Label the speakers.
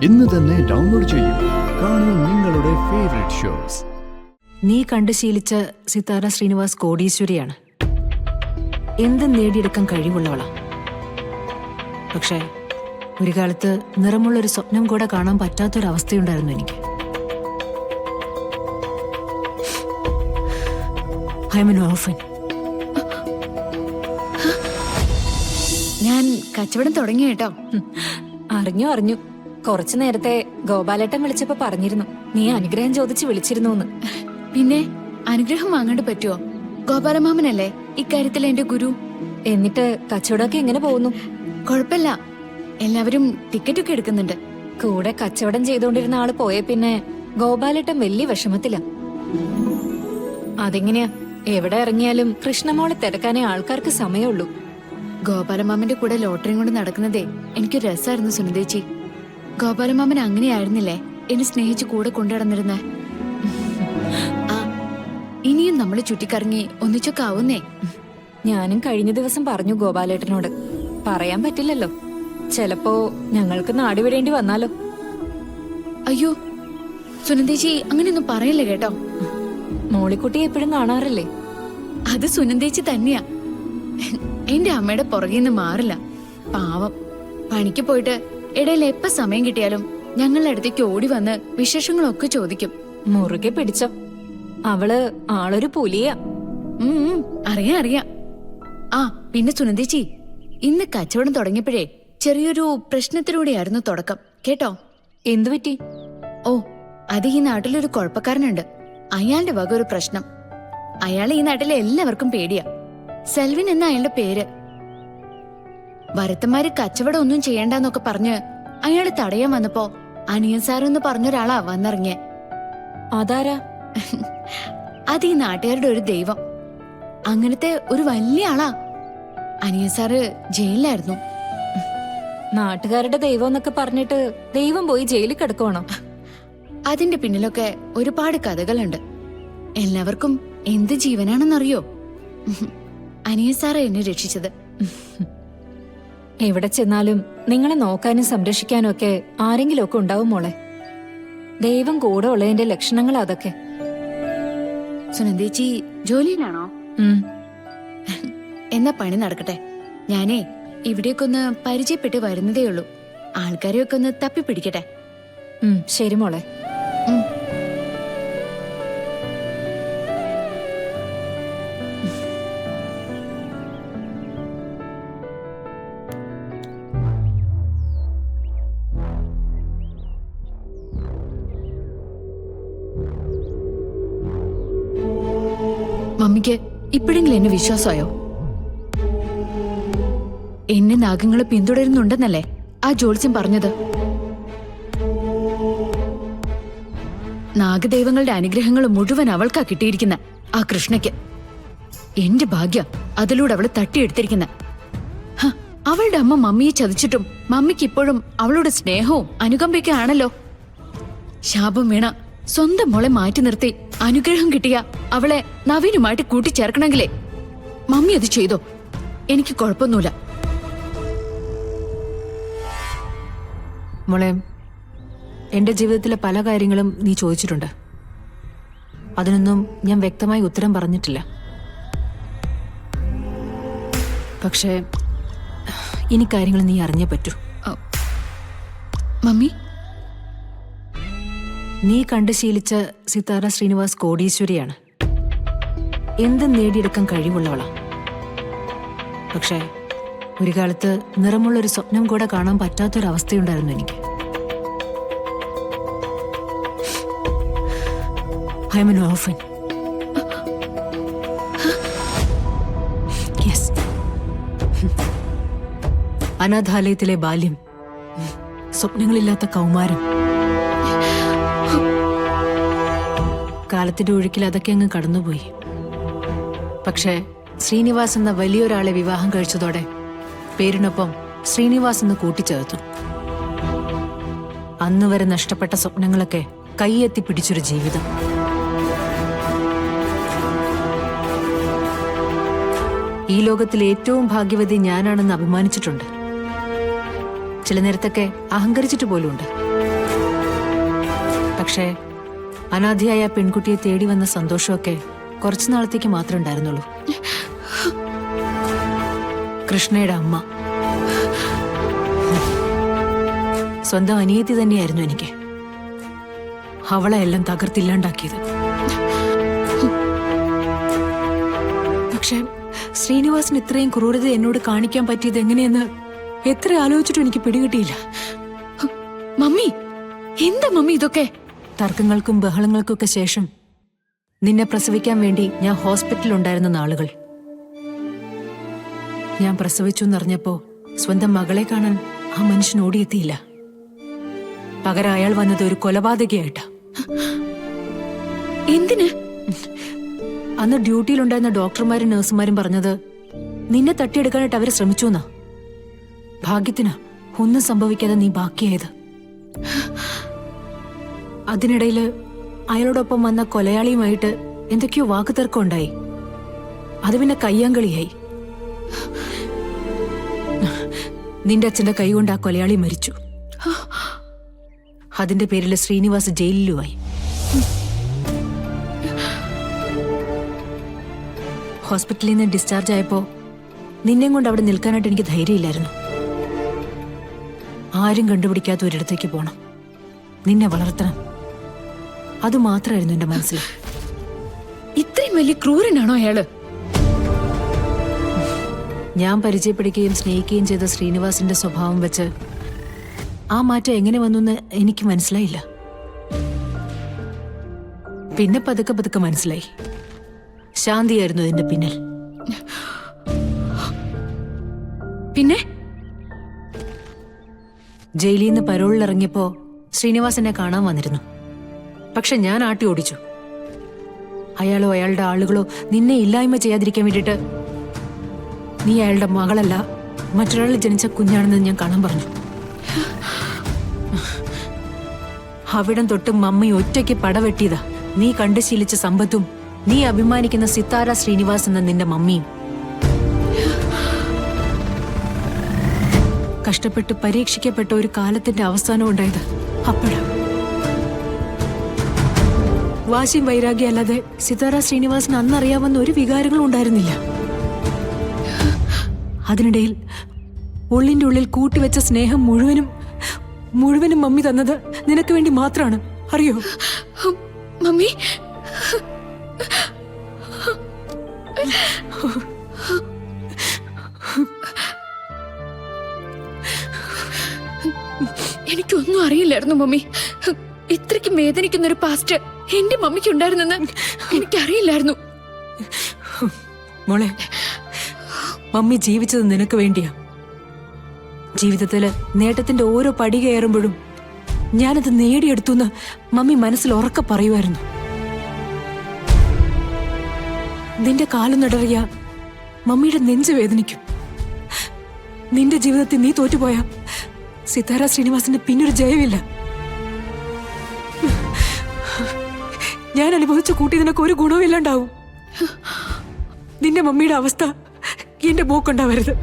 Speaker 1: ഇന്ന് തന്നെ ഡൗൺലോഡ് ചെയ്യൂ. കാണൂ നിങ്ങളുടെ ഫേവറേറ്റ് ഷോസ്.
Speaker 2: നീ കണ്ടു ശീലിച്ച സിതാര ശ്രീനിവാസ് കോടീശ്വരിയാണ്. എന്തും നേടിയെടുക്കാൻ കഴിവുള്ളവളാ. പക്ഷേ ഒരു കാലത്ത് നിറമുള്ളൊരു സ്വപ്നം കൂടെ കാണാൻ പറ്റാത്തൊരവസ്ഥയുണ്ടായിരുന്നു എനിക്ക്. I am an orphan.
Speaker 3: ഞാൻ കച്ചവടം തുടങ്ങി കേട്ടോ.
Speaker 4: അറിഞ്ഞു കുറച്ചു നേരത്തെ ഗോപാലേട്ടൻ വിളിച്ചപ്പോ പറഞ്ഞിരുന്നു നീ അനുഗ്രഹം ചോദിച്ച് വിളിച്ചിരുന്നു.
Speaker 3: പിന്നെ അനുഗ്രഹം വാങ്ങാണ്ട് പറ്റുമോ? ഗോപാലമാമനല്ലേ ഇക്കാര്യത്തിൽ എന്റെ ഗുരു.
Speaker 4: എന്നിട്ട് കച്ചവടമൊക്കെ എങ്ങനെ പോകുന്നു?
Speaker 3: കുഴപ്പമില്ല, എല്ലാവരും ടിക്കറ്റൊക്കെ എടുക്കുന്നുണ്ട്.
Speaker 4: കൂടെ കച്ചവടം ചെയ്തുകൊണ്ടിരുന്ന ആള് പോയ പിന്നെ ഗോപാലേട്ടൻ വലിയ വിഷമത്തില. അതെങ്ങനെയാ? എവിടെ ഇറങ്ങിയാലും കൃഷ്ണമോളെ തിരക്കാനേ ആൾക്കാർക്ക് സമയമുള്ളൂ.
Speaker 3: ഗോപാലമാമന്റെ കൂടെ ലോട്ടറിയും കൊണ്ട് നടക്കുന്നതേ എനിക്ക് രസമായിരുന്നു സുനിതേച്ചി. ഗോപാലമാമൻ അങ്ങനെയായിരുന്നില്ലേ എന്നെ സ്നേഹിച്ച് കൂടെ കൊണ്ടുനടന്നിരുന്നേ. ആ ഇനിയും നമ്മള് ചുറ്റിക്കറങ്ങി ഒന്നിച്ചൊക്കെ ആവുന്നേ.
Speaker 4: ഞാനും കഴിഞ്ഞ ദിവസം പറഞ്ഞു ഗോപാലേട്ടനോട്. പറയാൻ പറ്റില്ലല്ലോ, ചെലപ്പോ ഞങ്ങൾക്ക് നാട് വിടേണ്ടി വന്നാലോ.
Speaker 3: അയ്യോ സുനന്ദേച്ചി അങ്ങനെയൊന്നും പറയല്ലേ കേട്ടോ.
Speaker 4: മോളിക്കുട്ടി എപ്പോഴും കാണാറില്ലേ?
Speaker 3: അത് സുനന്ദേച്ചി തന്നെയാ. എന്റെ അമ്മയുടെ പുറകിന്ന് മാറില്ല. പാവം പണിക്ക് പോയിട്ട് ഇടയിൽ എപ്പ സമയം കിട്ടിയാലും ഞങ്ങളുടെ അടുത്തേക്ക് ഓടി വന്ന് വിശേഷങ്ങളൊക്കെ ചോദിക്കും.
Speaker 4: മുറുകെ പിടിച്ചോ, അവള് ആളൊരു പുലിയാ.
Speaker 3: അറിയാം. ആ പിന്നെ സുനന്ദേച്ചി, ഇന്ന് കച്ചവടം തുടങ്ങിയപ്പോഴേ ചെറിയൊരു പ്രശ്നത്തിലൂടെയായിരുന്നു തുടക്കം കേട്ടോ.
Speaker 4: എന്തു പറ്റി?
Speaker 3: ഓ അത് ഈ നാട്ടിലൊരു കുഴപ്പക്കാരനുണ്ട്. അയാളുടെ വക ഒരു പ്രശ്നം. അയാളെ ഈ നാട്ടിലെ എല്ലാവർക്കും പേടിയാ. സെൽവിൻ എന്ന അയാളുടെ പേര്. ഭരത്തന്മാര് കച്ചവടം ഒന്നും ചെയ്യണ്ടെന്നൊക്കെ പറഞ്ഞ് അയാള് തടയാൻ വന്നപ്പോ അനിയൻ സാറെന്ന് പറഞ്ഞൊരാളാ വന്നിറങ്ങിയ.
Speaker 4: അതാരാ?
Speaker 3: അത് ഈ നാട്ടുകാരുടെ ഒരു ദൈവം. അങ്ങനത്തെ ഒരു വലിയ ആളാ. അനിയൻ സാറ് ജയിലിലായിരുന്നു.
Speaker 4: നാട്ടുകാരുടെ ദൈവം എന്നൊക്കെ പറഞ്ഞിട്ട് ദൈവം പോയി ജയിലിൽ കിടക്കുവാണോ?
Speaker 3: അതിന്റെ പിന്നിലൊക്കെ ഒരുപാട് കഥകളുണ്ട്. എല്ലാവർക്കും എന്ത് ജീവനാണെന്നറിയോ? അനിയൻ സാറ് എന്നെ രക്ഷിച്ചത്.
Speaker 4: എവിടെ ചെന്നാലും നിങ്ങളെ നോക്കാനും സംരക്ഷിക്കാനും ഒക്കെ ആരെങ്കിലും ഒക്കെ ഉണ്ടാവും മോളെ. ദൈവം കൂടെ ഉള്ളതിന്റെ ലക്ഷണങ്ങൾ അതൊക്കെ.
Speaker 3: സുനന്ദേച്ചി ജോലിയിലാണോ? എന്നാ പണി നടക്കട്ടെ. ഞാനേ ഇവിടേക്ക് ഒന്ന് പരിചയപ്പെട്ട് വരുന്നതേ ഉള്ളൂ. ആൾക്കാരെയൊക്കെ ഒന്ന് തപ്പിപ്പിടിക്കട്ടെ.
Speaker 4: ശരി മോളെ.
Speaker 3: മമ്മിക്ക് ഇപ്പോഴെങ്കിലും എന്നെ വിശ്വാസമായോ? എന്നെ നാഗങ്ങളെ പിന്തുടരുന്നുണ്ടെന്നല്ലേ ആ ജോത്സ്യം പറഞ്ഞത്? നാഗദൈവങ്ങളുടെ അനുഗ്രഹങ്ങൾ മുഴുവൻ അവൾക്കാ കിട്ടിയിരിക്കുന്ന ആ കൃഷ്ണയ്ക്ക്. എന്റെ ഭാഗ്യ അതിലൂടെ അവള് തട്ടിയെടുത്തിരിക്കുന്ന. അവളുടെ അമ്മ മമ്മിയെ ചതിച്ചിട്ടും മമ്മിക്ക് ഇപ്പോഴും അവളുടെ സ്നേഹവും അനുകമ്പയൊക്കെ ആണല്ലോ. ശാപം വീണ സ്വന്തം മോളെ മാറ്റി നിർത്തി അനുഗ്രഹം കിട്ടിയ അവളെ നവീനുമായിട്ട് കൂട്ടിച്ചേർക്കണമെങ്കിലേ മമ്മി അത് ചെയ്തോ. എനിക്ക് കുഴപ്പമൊന്നുമില്ല.
Speaker 2: മോളെ, എന്റെ ജീവിതത്തിലെ പല കാര്യങ്ങളും നീ ചോദിച്ചിട്ടുണ്ട്. അതിനൊന്നും ഞാൻ വ്യക്തമായി ഉത്തരം പറഞ്ഞിട്ടില്ല. പക്ഷേ ഇനി കാര്യങ്ങൾ നീ അറിഞ്ഞേ പറ്റൂ.
Speaker 3: മമ്മി,
Speaker 2: നീ കണ്ടു ശീലിച്ച സിതാര ശ്രീനിവാസ് കോടീശ്വരിയാണ്. എന്തും നേടിയെടുക്കാൻ കഴിവുള്ളവളാ. പക്ഷേ ഒരു കാലത്ത് നിറമുള്ളൊരു സ്വപ്നം കൂടെ കാണാൻ പറ്റാത്തൊരവസ്ഥയുണ്ടായിരുന്നു എനിക്ക്. I am an orphan. Yes. അനാഥാലയത്തിലെ ബാല്യം, സ്വപ്നങ്ങളില്ലാത്ത കൗമാരം. കാലത്തിന്റെ ഒഴുക്കിൽ അതൊക്കെ അങ്ങ് കടന്നുപോയി. പക്ഷേ ശ്രീനിവാസ് എന്ന വലിയൊരാളെ വിവാഹം കഴിച്ചതോടെ പേരിനൊപ്പം ശ്രീനിവാസ് എന്ന് കൂട്ടിച്ചേർത്തു. അന്നുവരെ നഷ്ടപ്പെട്ട സ്വപ്നങ്ങളൊക്കെ കൈയെത്തി പിടിച്ചൊരു ജീവിതം. ഈ ലോകത്തിലെ ഏറ്റവും ഭാഗ്യവതി ഞാനാണെന്ന് അഭിമാനിച്ചിട്ടുണ്ട്. ചില നേരത്തൊക്കെ അഹങ്കരിച്ചിട്ട് പോലുമുണ്ട്. പക്ഷേ അനാഥയായ ആ പെൺകുട്ടിയെ തേടി വന്ന സന്തോഷമൊക്കെ കുറച്ചു നാളത്തേക്ക് മാത്രമേ ഉണ്ടായിരുന്നുള്ളൂ. കൃഷ്ണയുടെ അമ്മ സ്വന്തം അനിയത്തി തന്നെയായിരുന്നു എനിക്ക്. അവളെ എല്ലാം തകർത്തില്ലാണ്ടാക്കിയത്. പക്ഷെ ശ്രീനിവാസൻ ഇത്രയും ക്രൂരത എന്നോട് കാണിക്കാൻ പറ്റിയത് എങ്ങനെയെന്ന് എത്ര ആലോചിച്ചിട്ടും എനിക്ക് പിടികിട്ടിയില്ല.
Speaker 3: മമ്മി, എന്താ മമ്മി ഇതൊക്കെ?
Speaker 2: തർക്കങ്ങൾക്കും ബഹളങ്ങൾക്കൊക്കെ ശേഷം നിന്നെ പ്രസവിക്കാൻ വേണ്ടി ഞാൻ ഹോസ്പിറ്റലിലുണ്ടായിരുന്ന നാളുകൾ. ഞാൻ പ്രസവിച്ചു എന്നറിഞ്ഞപ്പോ സ്വന്തം മകളെ കാണാൻ ആ മനുഷ്യൻ ഓടിയെത്തിയില്ല. പകരം അയാൾ വന്നത് ഒരു കൊലപാതകയായിട്ടാ.
Speaker 3: എന്തിന്?
Speaker 2: അന്ന് ഡ്യൂട്ടിയിലുണ്ടായിരുന്ന ഡോക്ടർമാരും നഴ്സുമാരും പറഞ്ഞത് നിന്നെ തട്ടിയെടുക്കാനായിട്ട് അവരെ ശ്രമിച്ചു എന്നാ. ഭാഗ്യത്തിനാ ഒന്നും സംഭവിക്കാതെ നീ ബാക്കിയായത്. അതിനിടയില് അയാളോടൊപ്പം വന്ന കൊലയാളിയുമായിട്ട് എന്തൊക്കെയോ വാക്കുതർക്കം ഉണ്ടായി. അത് പിന്നെ കയ്യാങ്കളിയായി. നിന്റെ അച്ഛന്റെ കൈകൊണ്ട് ആ കൊലയാളി മരിച്ചു. അതിന്റെ പേരിൽ ശ്രീനിവാസ് ജയിലിലുമായി. ഹോസ്പിറ്റലിൽ നിന്ന് ഡിസ്ചാർജ് ആയപ്പോ നിന്നെ കൊണ്ട് അവിടെ നിൽക്കാനായിട്ട് എനിക്ക് ധൈര്യമില്ലായിരുന്നു. ആരും കണ്ടുപിടിക്കാത്ത ഒരിടത്തേക്ക് പോണം, നിന്നെ വളർത്തണം, അതുമാത്രമായിരുന്നു എന്റെ മനസ്സിൽ.
Speaker 3: ഇത്രയും വലിയ ക്രൂരനാണോ അയാള്?
Speaker 2: ഞാൻ പരിചയപ്പെടുകയും സ്നേഹിക്കുകയും ചെയ്ത ശ്രീനിവാസിന്റെ സ്വഭാവം വെച്ച് ആ മാറ്റം എങ്ങനെ വന്നു എനിക്ക് മനസ്സിലായില്ല. പിന്നെ പതുക്കെ പതുക്കെ മനസ്സിലായി. ശാന്തിയായിരുന്നു ഇതിന്റെ പിന്നിൽ.
Speaker 3: പിന്നെ
Speaker 2: ജയിലിൽ നിന്ന് പരോളിലിറങ്ങിയപ്പോ ശ്രീനിവാസ് എന്നെ കാണാൻ വന്നിരുന്നു. പക്ഷെ ഞാൻ ആട്ടി ഓടിച്ചു. അയാളോ അയാളുടെ ആളുകളോ നിന്നെ ഇല്ലായ്മ ചെയ്യാതിരിക്കാൻ വേണ്ടിയിട്ട് നീ അയാളുടെ മകളല്ല, മറ്റൊരാളിൽ ജനിച്ച കുഞ്ഞാണെന്ന് ഞാൻ കാണാൻ പറഞ്ഞു. അവിടം തൊട്ട് മമ്മി ഒറ്റയ്ക്ക് പടവെട്ടിയതാ നീ കണ്ടു ശീലിച്ച സമ്പത്തും നീ അഭിമാനിക്കുന്ന സിത്താര ശ്രീനിവാസ് എന്ന നിന്റെ മമ്മിയും. കഷ്ടപ്പെട്ട് പരീക്ഷിക്കപ്പെട്ട ഒരു കാലത്തിന്റെ അവസാനം ഉണ്ടായത് അപ്പോഴാ. വാശിയും വൈരാഗ്യം അല്ലാതെ സിത്താര ശ്രീനിവാസിന് അന്നറിയാവുന്ന ഒരു വികാരങ്ങളും ഉണ്ടായിരുന്നില്ല. അതിനിടയിൽ ഉള്ളിന്റെ ഉള്ളിൽ കൂട്ടിവെച്ച സ്നേഹം മുഴുവനും മമ്മി തന്നത് നിനക്ക് വേണ്ടി മാത്രമാണ്, അറിയോ?
Speaker 3: മമ്മി, എനിക്കൊന്നും അറിയില്ലായിരുന്നു മമ്മി. ഇത്രയ്ക്ക് വേദനിക്കുന്ന ഒരു പാസ്റ്റ് എന്റെ മമ്മിക്ക് ഉണ്ടായിരുന്നെന്ന് എനിക്കറിയില്ലായിരുന്നു.
Speaker 2: മോളെ, മമ്മി ജീവിച്ചത് നിനക്ക് വേണ്ടിയാ. ജീവിതത്തില് നേട്ടത്തിന്റെ ഓരോ പടി കയറുമ്പോഴും ഞാനത് നേടിയെടുത്തു എന്ന് മമ്മി മനസ്സിൽ ഉറക്കെ പറയുമായിരുന്നു. നിന്റെ കാലം നടറിയ മമ്മിയുടെ നെഞ്ച് വേദനിക്കും. നിന്റെ ജീവിതത്തിൽ നീ തോറ്റുപോയാ സിത്താര ശ്രീനിവാസിന്റെ പിന്നൊരു ജയമില്ല. ഞാൻ അനുഭവിച്ച കൂട്ടി നിനക്ക് ഒരു ഗുണവും ഇല്ലാണ്ടാവും. നിന്റെ മമ്മിയുടെ അവസ്ഥ എന്റെ മോക്കുണ്ടാവരുത്.